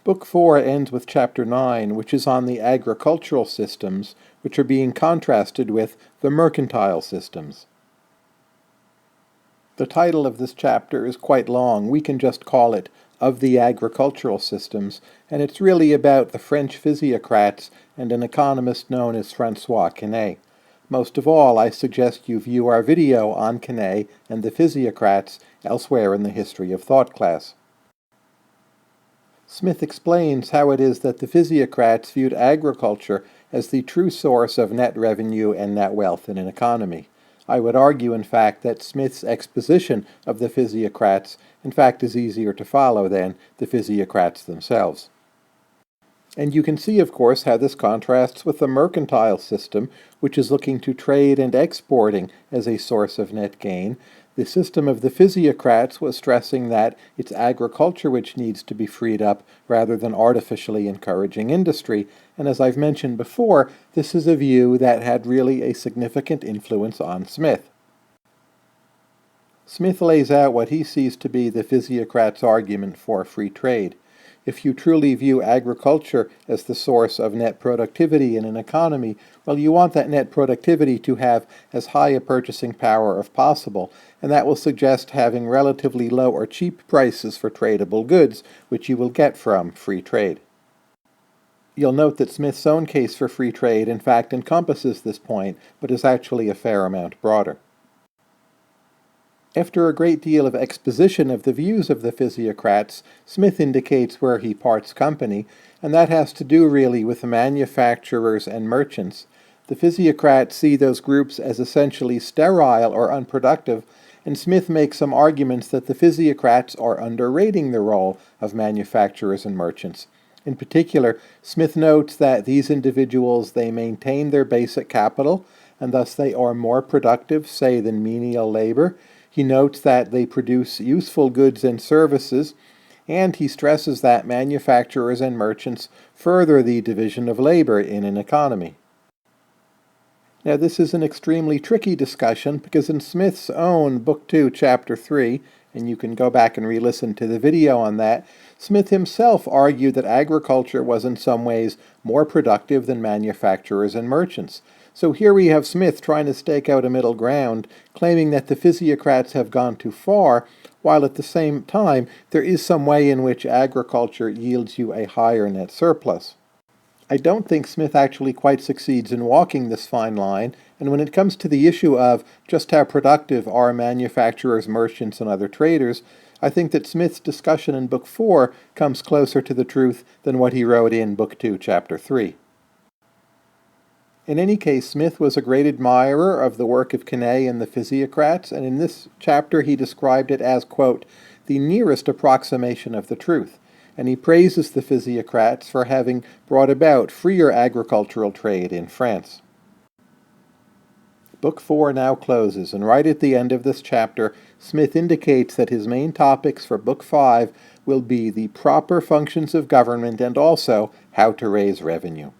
Book 4 ends with Chapter 9, which is on the agricultural systems, which are being contrasted with the mercantile systems. The title of this chapter is quite long. We can just call it Of the Agricultural Systems, and it's really about the French physiocrats and an economist known as François Quesnay. Most of all, I suggest you view our video on Quesnay and the physiocrats elsewhere in the History of Thought class. Smith explains how it is that the physiocrats viewed agriculture as the true source of net revenue and net wealth in an economy. I would argue, in fact, that Smith's exposition of the physiocrats, in fact, is easier to follow than the physiocrats themselves. And you can see, of course, how this contrasts with the mercantile system, which is looking to trade and exporting as a source of net gain. The system of the physiocrats was stressing that it's agriculture which needs to be freed up rather than artificially encouraging industry, and as I've mentioned before, this is a view that had really a significant influence on Smith. Smith lays out what he sees to be the physiocrats' argument for free trade. If you truly view agriculture as the source of net productivity in an economy, well, you want that net productivity to have as high a purchasing power as possible, and that will suggest having relatively low or cheap prices for tradable goods, which you will get from free trade. You'll note that Smith's own case for free trade in fact encompasses this point, but is actually a fair amount broader. After a great deal of exposition of the views of the physiocrats, Smith indicates where he parts company, and that has to do really with the manufacturers and merchants. The physiocrats see those groups as essentially sterile or unproductive, and Smith makes some arguments that the physiocrats are underrating the role of manufacturers and merchants. In particular, Smith notes that these individuals, they maintain their basic capital, and thus they are more productive, say, than menial labor. He notes that they produce useful goods and services, and he stresses that manufacturers and merchants further the division of labor in an economy. Now, this is an extremely tricky discussion because in Smith's own Book 2, Chapter 3, and you can go back and re-listen to the video on that, Smith himself argued that agriculture was in some ways more productive than manufacturers and merchants. So here we have Smith trying to stake out a middle ground, claiming that the physiocrats have gone too far, while at the same time there is some way in which agriculture yields you a higher net surplus. I don't think Smith actually quite succeeds in walking this fine line, and when it comes to the issue of just how productive are manufacturers, merchants, and other traders, I think that Smith's discussion in Book 4 comes closer to the truth than what he wrote in Book 2, Chapter 3. In any case, Smith was a great admirer of the work of Quesnay and the physiocrats, and in this chapter he described it as, quote, the nearest approximation of the truth, and he praises the physiocrats for having brought about freer agricultural trade in France. Book 4 now closes, and right at the end of this chapter, Smith indicates that his main topics for Book 5 will be the proper functions of government and also how to raise revenue.